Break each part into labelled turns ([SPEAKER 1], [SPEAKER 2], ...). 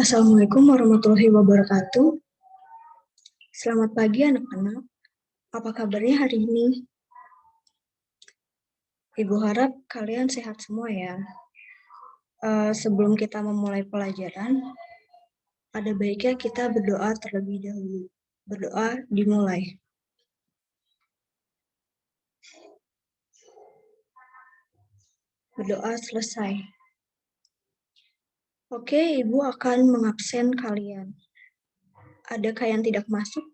[SPEAKER 1] Assalamualaikum warahmatullahi wabarakatuh. Selamat pagi anak-anak. Apa kabarnya hari ini? Ibu harap kalian sehat semua ya. Sebelum kita memulai pelajaran, ada baiknya kita berdoa terlebih dahulu. Berdoa dimulai. Berdoa selesai. Oke, Ibu akan mengabsen kalian. Adakah yang tidak masuk?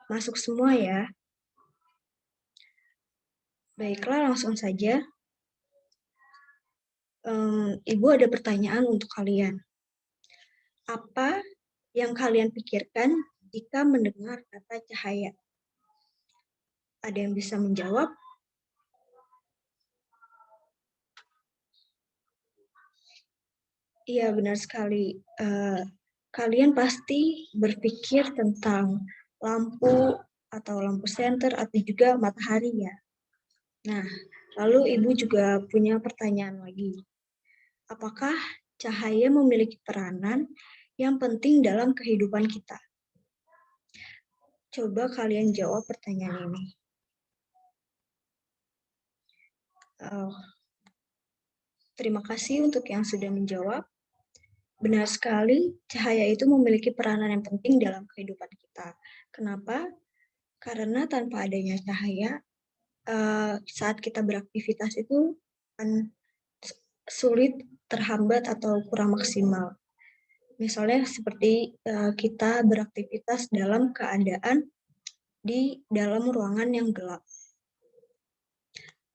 [SPEAKER 1] Masuk semua ya. Baiklah, langsung saja. Ibu ada pertanyaan untuk kalian. Apa yang kalian pikirkan jika mendengar kata cahaya? Ada yang bisa menjawab? Iya, benar sekali. Kalian pasti berpikir tentang lampu atau lampu senter atau juga matahari ya. Nah, lalu Ibu juga punya pertanyaan lagi. Apakah cahaya memiliki peranan yang penting dalam kehidupan kita? Coba kalian jawab pertanyaan ini. Terima kasih untuk yang sudah menjawab. Benar sekali, cahaya itu memiliki peranan yang penting dalam kehidupan kita. Kenapa? Karena tanpa adanya cahaya, saat kita beraktivitas itu akan sulit, terhambat, atau kurang maksimal. Misalnya seperti kita beraktivitas dalam keadaan di dalam ruangan yang gelap.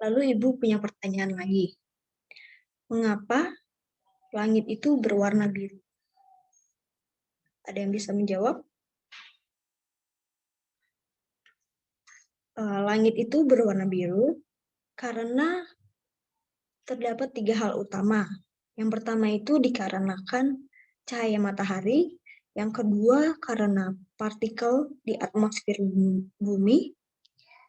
[SPEAKER 1] Lalu Ibu punya pertanyaan lagi. Mengapa langit itu berwarna biru? Ada yang bisa menjawab? Langit itu berwarna biru karena terdapat 3 hal utama. Yang pertama itu dikarenakan cahaya matahari, yang kedua karena partikel di atmosfer bumi,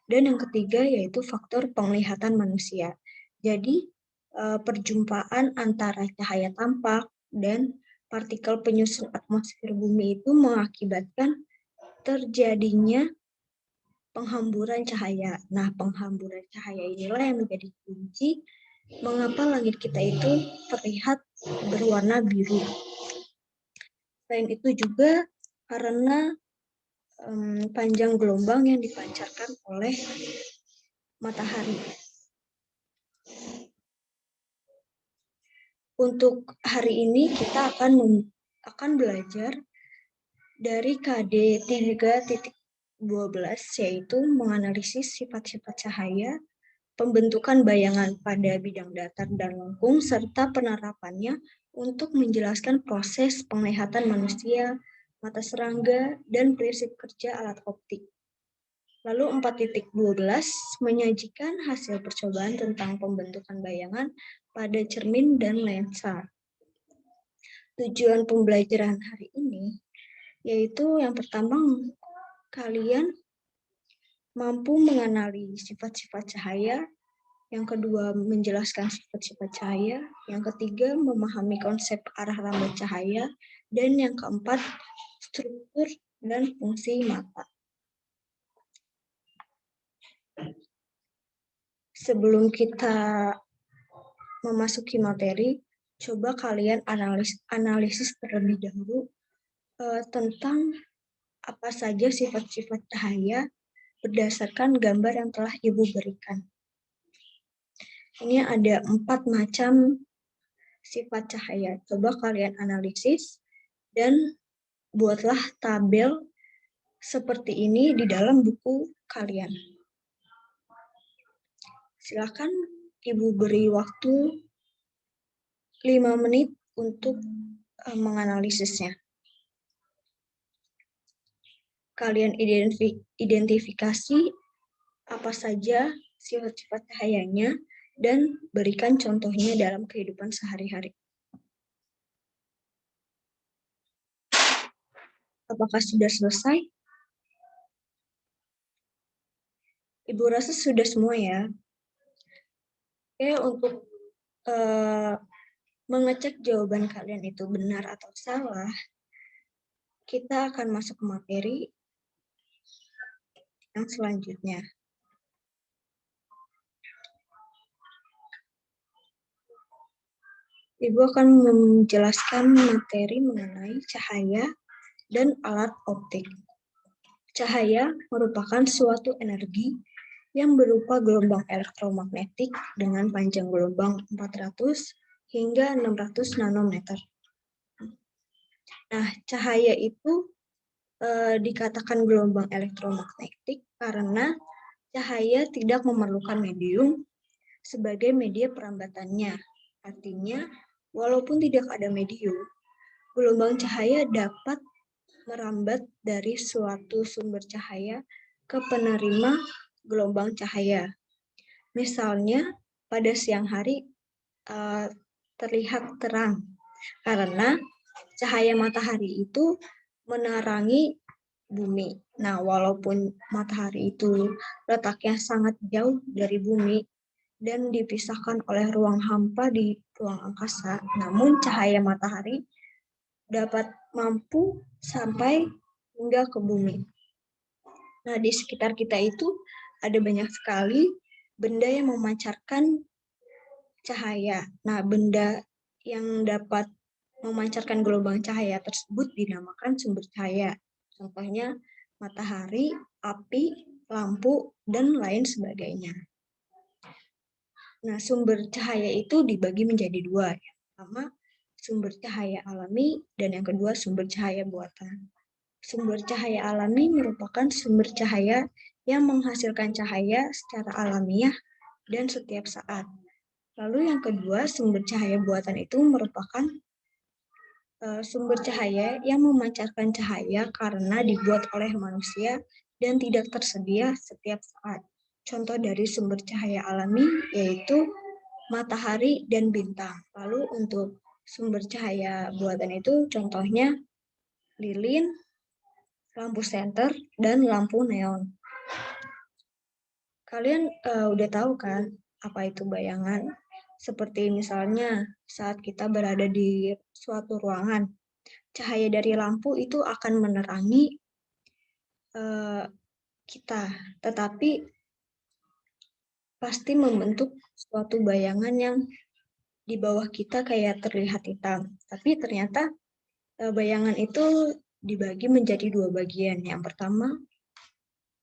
[SPEAKER 1] dan yang ketiga yaitu faktor penglihatan manusia. Jadi perjumpaan antara cahaya tampak dan partikel penyusun atmosfer bumi itu mengakibatkan terjadinya penghamburan cahaya. Nah, penghamburan cahaya inilah yang menjadi kunci mengapa langit kita itu terlihat berwarna biru. Selain itu juga karena panjang gelombang yang dipancarkan oleh matahari. Untuk hari ini kita akan belajar dari KD 3.12 yaitu menganalisis sifat-sifat cahaya, pembentukan bayangan pada bidang datar dan lengkung, serta penerapannya untuk menjelaskan proses penglihatan manusia, mata serangga, dan prinsip kerja alat optik. Lalu 4.12 menyajikan hasil percobaan tentang pembentukan bayangan pada cermin dan lensa. Tujuan pembelajaran hari ini yaitu yang pertama, kalian mampu mengenali sifat-sifat cahaya, yang kedua menjelaskan sifat-sifat cahaya, yang ketiga memahami konsep arah lambat cahaya, dan yang keempat struktur dan fungsi mata. Sebelum kita memasuki materi, coba kalian analisis terlebih dahulu tentang apa saja sifat-sifat cahaya berdasarkan gambar yang telah Ibu berikan. Ini ada 4 macam sifat cahaya. Coba kalian analisis dan buatlah tabel seperti ini di dalam buku kalian. Silakan Ibu beri waktu 5 menit untuk menganalisisnya. Kalian identifikasi apa saja sifat-sifat cahayanya dan berikan contohnya dalam kehidupan sehari-hari. Apakah sudah selesai? Ibu rasa sudah semua ya. Oke, untuk mengecek jawaban kalian itu benar atau salah, kita akan masuk ke materi yang selanjutnya. Ibu akan menjelaskan materi mengenai cahaya dan alat optik. Cahaya merupakan suatu energi yang berupa gelombang elektromagnetik dengan panjang gelombang 400 hingga 600 nanometer. Nah, cahaya itu dikatakan gelombang elektromagnetik karena cahaya tidak memerlukan medium sebagai media perambatannya. Artinya, walaupun tidak ada medium, gelombang cahaya dapat merambat dari suatu sumber cahaya ke penerima gelombang cahaya. Misalnya, pada siang hari terlihat terang karena cahaya matahari itu menerangi bumi. Nah, walaupun matahari itu letaknya sangat jauh dari bumi dan dipisahkan oleh ruang hampa di ruang angkasa, namun cahaya matahari dapat mampu sampai hingga ke bumi. Nah, di sekitar kita itu ada banyak sekali benda yang memancarkan cahaya. Nah, benda yang dapat memancarkan gelombang cahaya tersebut dinamakan sumber cahaya. Contohnya matahari, api, lampu, dan lain sebagainya. Nah, sumber cahaya itu dibagi menjadi dua. Yang pertama, sumber cahaya alami, dan yang kedua, sumber cahaya buatan. Sumber cahaya alami merupakan sumber cahaya yang menghasilkan cahaya secara alamiah dan setiap saat. Lalu yang kedua, sumber cahaya buatan itu merupakan sumber cahaya yang memancarkan cahaya karena dibuat oleh manusia dan tidak tersedia setiap saat. Contoh dari sumber cahaya alami yaitu matahari dan bintang. Lalu untuk sumber cahaya buatan itu contohnya lilin, lampu senter, dan lampu neon. Kalian udah tahu kan apa itu bayangan? Seperti misalnya saat kita berada di suatu ruangan, cahaya dari lampu itu akan menerangi kita, tetapi pasti membentuk suatu bayangan yang di bawah kita kayak terlihat hitam. Tapi ternyata bayangan itu dibagi menjadi dua bagian. Yang pertama,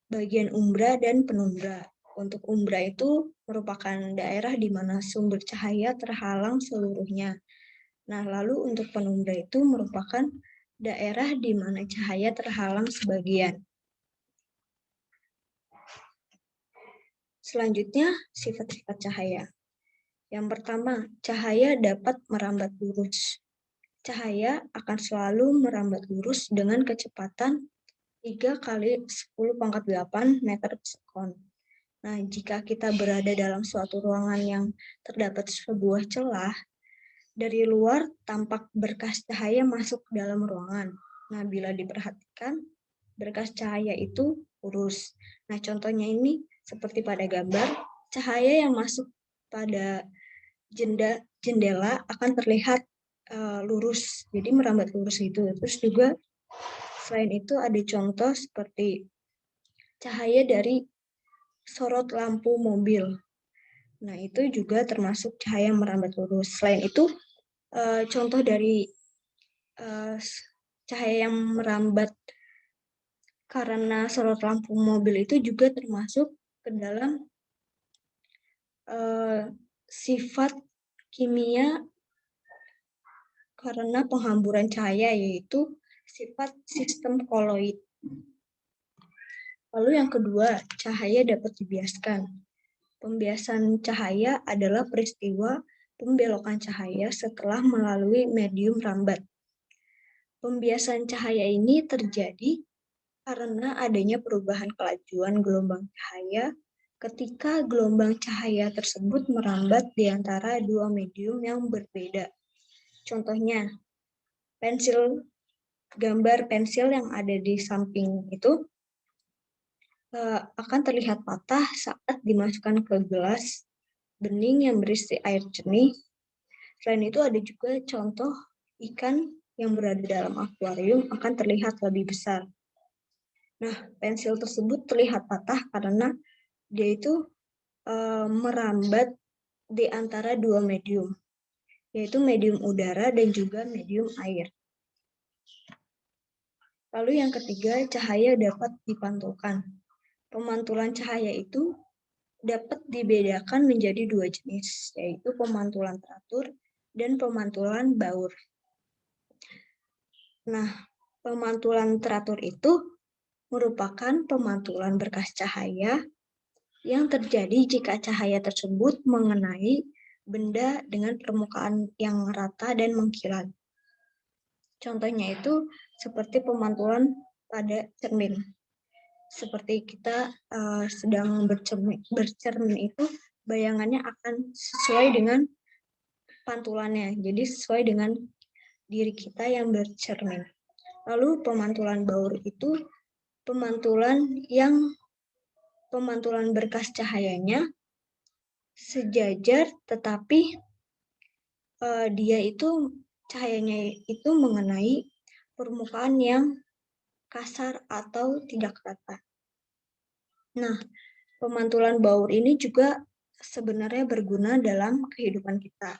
[SPEAKER 1] bagian umbra dan penumbra. Untuk umbra itu merupakan daerah di mana sumber cahaya terhalang seluruhnya. Nah, lalu untuk penumbra itu merupakan daerah di mana cahaya terhalang sebagian. Selanjutnya, sifat-sifat cahaya. Yang pertama, cahaya dapat merambat lurus. Cahaya akan selalu merambat lurus dengan kecepatan 3 kali 10⁸ meter per sekon. Nah, jika kita berada dalam suatu ruangan yang terdapat sebuah celah, dari luar tampak berkas cahaya masuk ke dalam ruangan. Nah, bila diperhatikan, berkas cahaya itu lurus. Nah, contohnya ini seperti pada gambar, cahaya yang masuk pada jendela akan terlihat lurus, jadi merambat lurus gitu. Terus juga selain itu ada contoh seperti cahaya dari sorot lampu mobil. Nah, itu juga termasuk cahaya merambat lurus. Selain itu, contoh dari cahaya yang merambat karena sorot lampu mobil itu juga termasuk ke dalam sifat kimia karena penghamburan cahaya, yaitu sifat sistem koloid. Lalu yang kedua, cahaya dapat dibiaskan. Pembiasan cahaya adalah peristiwa pembelokan cahaya setelah melalui medium rambat. Pembiasan cahaya ini terjadi karena adanya perubahan kelajuan gelombang cahaya ketika gelombang cahaya tersebut merambat di antara dua medium yang berbeda. Contohnya, gambar pensil yang ada di samping itu akan terlihat patah saat dimasukkan ke gelas bening yang berisi air jernih. Selain itu ada juga contoh ikan yang berada dalam akuarium akan terlihat lebih besar. Nah, pensil tersebut terlihat patah karena dia itu merambat di antara dua medium, yaitu medium udara dan juga medium air. Lalu yang ketiga, cahaya dapat dipantulkan. Pemantulan cahaya itu dapat dibedakan menjadi dua jenis, yaitu pemantulan teratur dan pemantulan baur. Nah, pemantulan teratur itu merupakan pemantulan berkas cahaya yang terjadi jika cahaya tersebut mengenai benda dengan permukaan yang rata dan mengkilat. Contohnya itu seperti pemantulan pada cermin. Seperti kita sedang bercermin itu, bayangannya akan sesuai dengan pantulannya. Jadi sesuai dengan diri kita yang bercermin. Lalu pemantulan baur itu pemantulan berkas cahayanya sejajar, tetapi dia itu cahayanya itu mengenai permukaan yang kasar atau tidak rata. Nah, pemantulan baur ini juga sebenarnya berguna dalam kehidupan kita.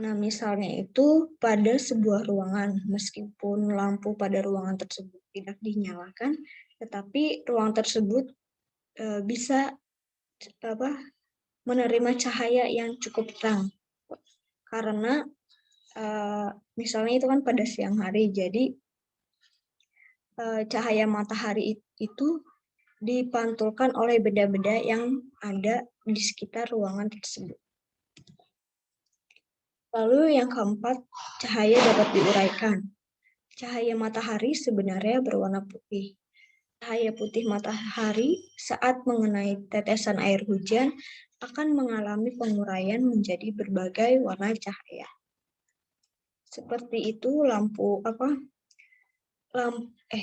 [SPEAKER 1] Nah, misalnya itu pada sebuah ruangan, meskipun lampu pada ruangan tersebut tidak dinyalakan, tetapi ruang tersebut bisa menerima cahaya yang cukup terang. Karena misalnya itu kan pada siang hari, jadi cahaya matahari itu dipantulkan oleh benda-benda yang ada di sekitar ruangan tersebut. Lalu yang keempat, cahaya dapat diuraikan. Cahaya matahari sebenarnya berwarna putih. Cahaya putih matahari saat mengenai tetesan air hujan akan mengalami penguraian menjadi berbagai warna cahaya. Seperti itu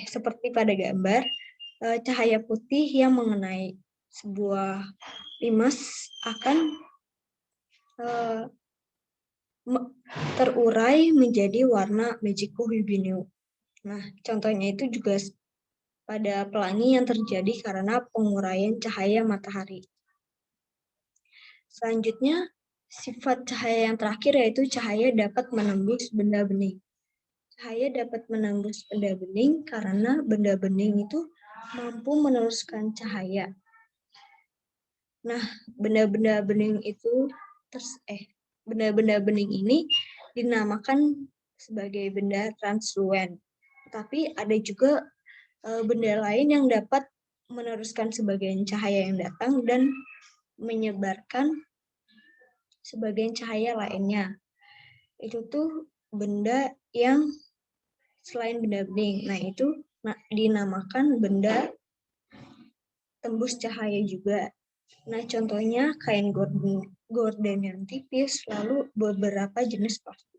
[SPEAKER 1] seperti pada gambar, cahaya putih yang mengenai sebuah limas akan terurai menjadi warna Magico Hibiniu. Nah, contohnya itu juga pada pelangi yang terjadi karena penguraian cahaya matahari. Selanjutnya, sifat cahaya yang terakhir yaitu cahaya dapat menembus benda bening. Cahaya dapat menembus benda bening karena benda bening itu mampu meneruskan cahaya. Nah, benda-benda bening ini dinamakan sebagai benda transluen. Tapi ada juga benda lain yang dapat meneruskan sebagian cahaya yang datang dan menyebarkan sebagian cahaya lainnya. Itu tuh benda yang selain benda bening. Nah, itu dinamakan benda tembus cahaya juga. Nah, contohnya kain gorden yang tipis, lalu beberapa jenis plastik.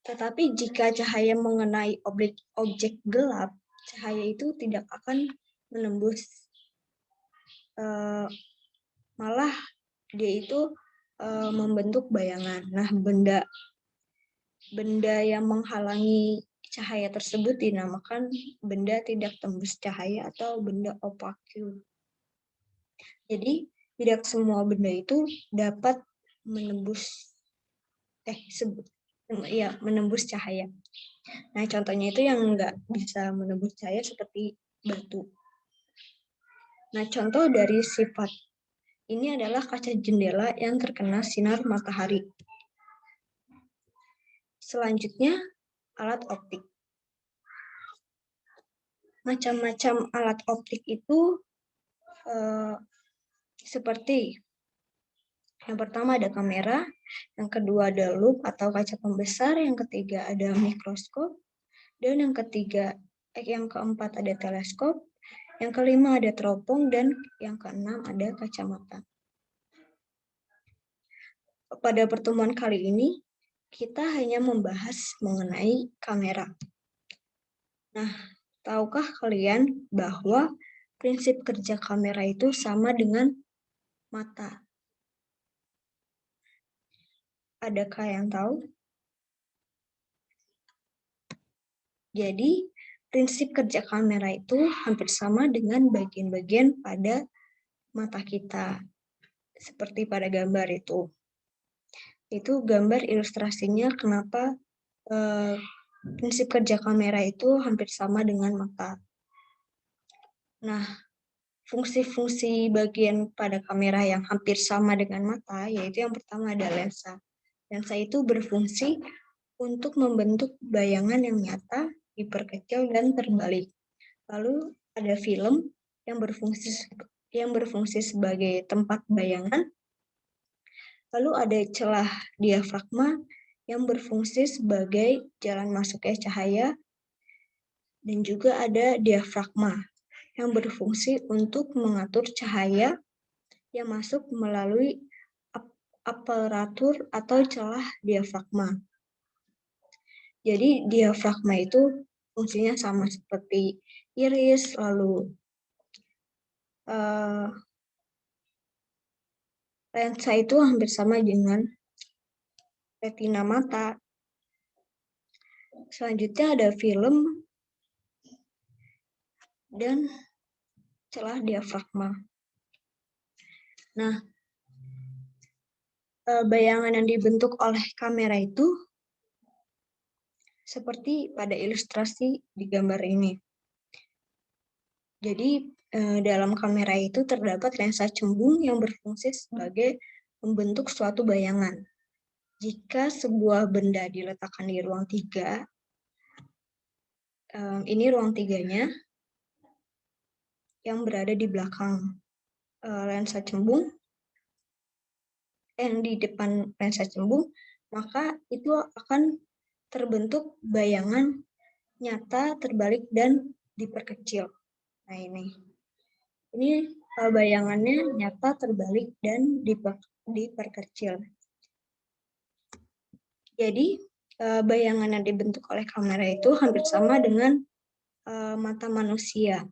[SPEAKER 1] Tetapi jika cahaya mengenai objek gelap, cahaya itu tidak akan menembus. Malah dia itu membentuk bayangan. Nah, benda yang menghalangi cahaya tersebut dinamakan benda tidak tembus cahaya atau benda opaque. Jadi, tidak semua benda itu dapat menembus cahaya. Nah, contohnya itu yang nggak bisa menembus cahaya seperti batu. Nah, contoh dari sifat ini adalah kaca jendela yang terkena sinar matahari. Selanjutnya, alat optik. Macam-macam alat optik itu seperti yang pertama ada kamera, yang kedua ada loop atau kaca pembesar, yang ketiga ada mikroskop, dan yang keempat ada teleskop, yang kelima ada teropong, dan yang keenam ada kacamata. Pada pertemuan kali ini, kita hanya membahas mengenai kamera. Nah, tahukah kalian bahwa prinsip kerja kamera itu sama dengan mata? Adakah yang tahu? Jadi, prinsip kerja kamera itu hampir sama dengan bagian-bagian pada mata kita, seperti pada gambar itu. Itu gambar ilustrasinya kenapa prinsip kerja kamera itu hampir sama dengan mata. Nah, fungsi-fungsi bagian pada kamera yang hampir sama dengan mata, yaitu yang pertama ada lensa. Lensa itu berfungsi untuk membentuk bayangan yang nyata, diperkecil, dan terbalik. Lalu ada film yang berfungsi sebagai tempat bayangan. Lalu ada celah diafragma yang berfungsi sebagai jalan masuknya cahaya. Dan juga ada diafragma yang berfungsi untuk mengatur cahaya yang masuk melalui aparatur atau celah diafragma. Jadi diafragma itu fungsinya sama seperti iris, lalu lensa itu hampir sama dengan retina mata. Selanjutnya ada film dan celah diafragma. Nah, bayangan yang dibentuk oleh kamera itu seperti pada ilustrasi di gambar ini. Jadi, dalam kamera itu terdapat lensa cembung yang berfungsi sebagai membentuk suatu bayangan. Jika sebuah benda diletakkan di ruang 3, ini ruang 3-nya yang berada di belakang lensa cembung, di depan lensa cembung, maka itu akan terbentuk bayangan nyata, terbalik, dan diperkecil. Nah, ini bayangannya nyata, terbalik, dan diperkecil. Jadi, bayangan yang dibentuk oleh kamera itu hampir sama dengan mata manusia,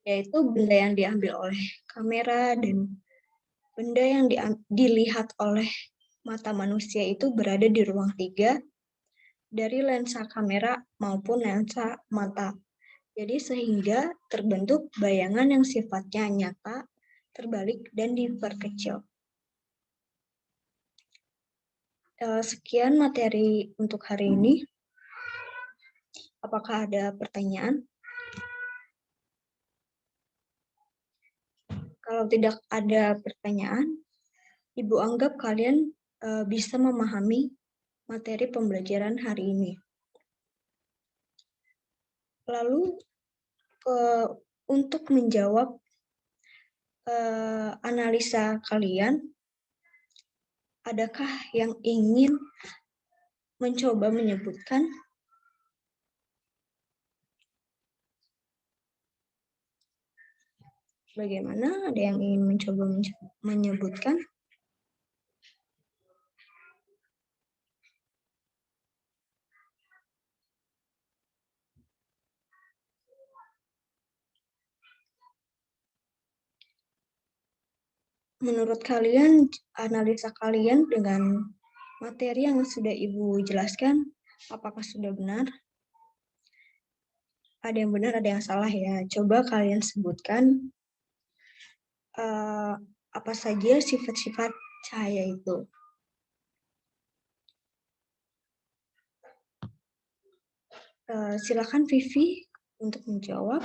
[SPEAKER 1] yaitu benda yang diambil oleh kamera dan benda yang dilihat oleh mata manusia itu berada di ruang 3 dari lensa kamera maupun lensa mata. Jadi sehingga terbentuk bayangan yang sifatnya nyata, terbalik, dan diperkecil. Sekian materi untuk hari ini. Apakah ada pertanyaan? Kalau tidak ada pertanyaan, Ibu anggap kalian bisa memahami materi pembelajaran hari ini. Lalu untuk menjawab analisa kalian, adakah yang ingin mencoba menyebutkan? Bagaimana? Ada yang ingin mencoba menyebutkan? Menurut kalian, analisa kalian dengan materi yang sudah Ibu jelaskan, apakah sudah benar? Ada yang benar, ada yang salah ya. Coba kalian sebutkan apa saja sifat-sifat cahaya itu. Silakan Vivi untuk menjawab.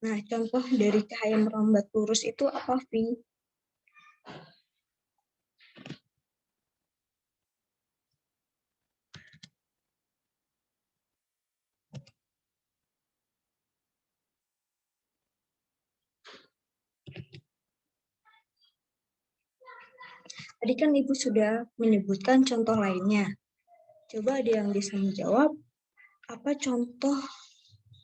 [SPEAKER 1] Nah, contoh dari cahaya merambat lurus itu apa, Vi? Tadi kan Ibu sudah menyebutkan contoh lainnya. Coba ada yang bisa menjawab, apa contoh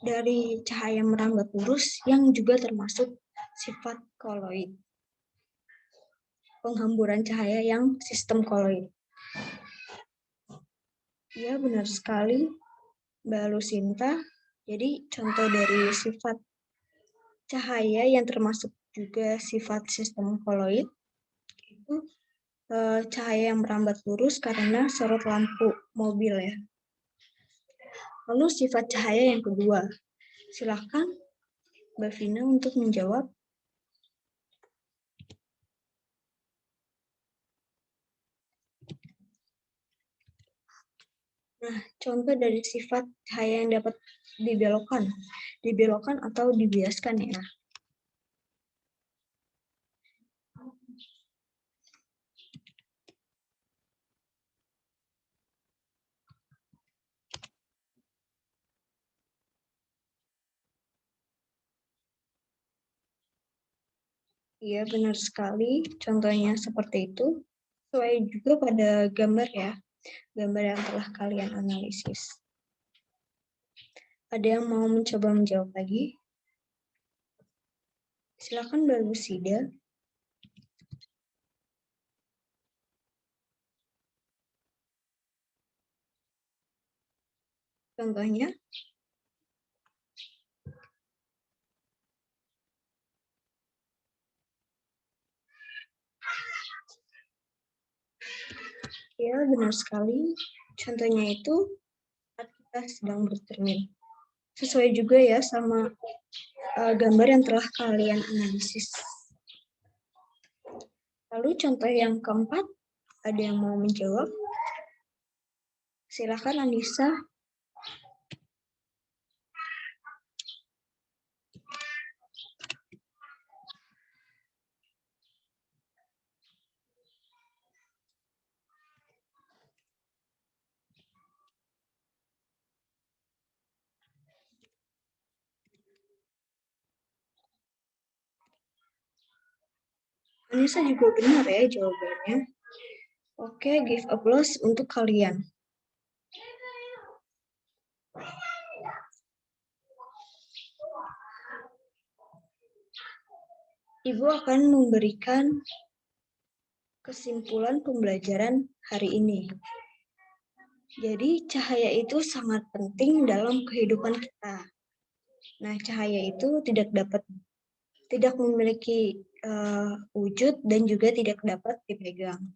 [SPEAKER 1] dari cahaya merambat lurus yang juga termasuk sifat koloid? Penghamburan cahaya yang sistem koloid. Ya, benar sekali, Mbak Lucinta. Jadi, contoh dari sifat Cahaya yang termasuk juga sifat sistem koloid itu cahaya yang merambat lurus karena sorot lampu mobil ya. Lalu sifat cahaya yang kedua, silakan Mbak Vina untuk menjawab. Nah, contoh dari sifat cahaya yang dapat dibelokkan atau dibiaskan ya. Iya, benar sekali. Contohnya seperti itu. Sesuai juga pada gambar ya, gambar yang telah kalian analisis. Ada yang mau mencoba menjawab lagi? Silakan Mbak Lucida. Contohnya? Ya, benar sekali. Contohnya itu saat kita sedang bercermin. Sesuai juga ya sama gambar yang telah kalian analisis. Lalu contoh yang keempat, ada yang mau menjawab? Silakan Anissa. Anissa juga benar ya jawabannya. Oke, give applause untuk kalian. Ibu akan memberikan kesimpulan pembelajaran hari ini. Jadi cahaya itu sangat penting dalam kehidupan kita. Nah, cahaya itu tidak memiliki wujud dan juga tidak dapat dipegang.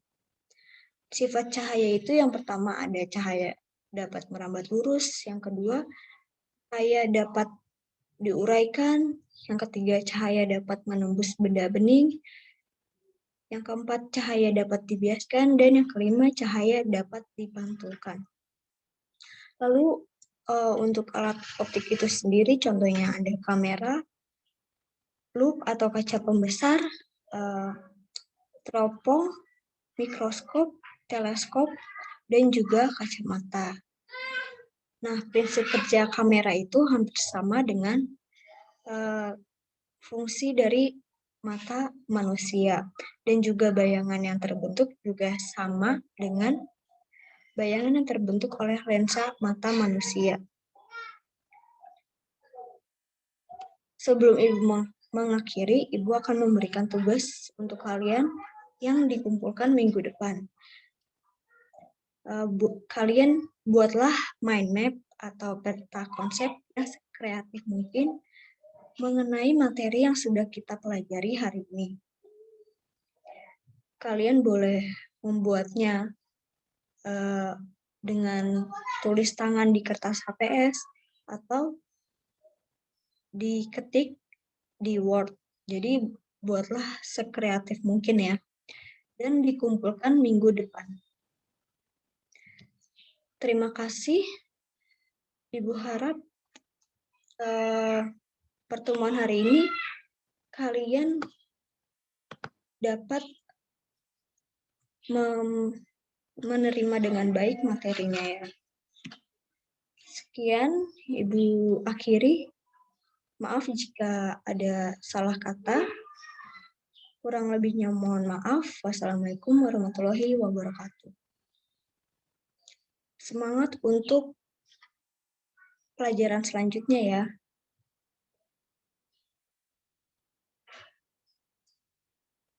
[SPEAKER 1] Sifat cahaya itu yang pertama ada cahaya dapat merambat lurus, yang kedua cahaya dapat diuraikan, yang ketiga cahaya dapat menembus benda bening, yang keempat cahaya dapat dibiaskan, dan yang kelima cahaya dapat dipantulkan. Lalu untuk alat optik itu sendiri contohnya ada kamera, loop atau kaca pembesar, teropong, mikroskop, teleskop, dan juga kacamata. Nah, prinsip kerja kamera itu hampir sama dengan fungsi dari mata manusia. Dan juga bayangan yang terbentuk juga sama dengan bayangan yang terbentuk oleh lensa mata manusia. Sebelum Ibu mengakhiri, Ibu akan memberikan tugas untuk kalian yang dikumpulkan minggu depan. Kalian buatlah mind map atau peta konsep yang sekreatif mungkin mengenai materi yang sudah kita pelajari hari ini. Kalian boleh membuatnya dengan tulis tangan di kertas HPS atau diketik di Word. Jadi buatlah sekreatif mungkin ya. Dan dikumpulkan minggu depan. Terima kasih. Ibu harap pertemuan hari ini kalian dapat menerima dengan baik materinya ya. Sekian, Ibu akhiri. Maaf jika ada salah kata. Kurang lebihnya mohon maaf. Wassalamualaikum warahmatullahi wabarakatuh. Semangat untuk pelajaran selanjutnya ya.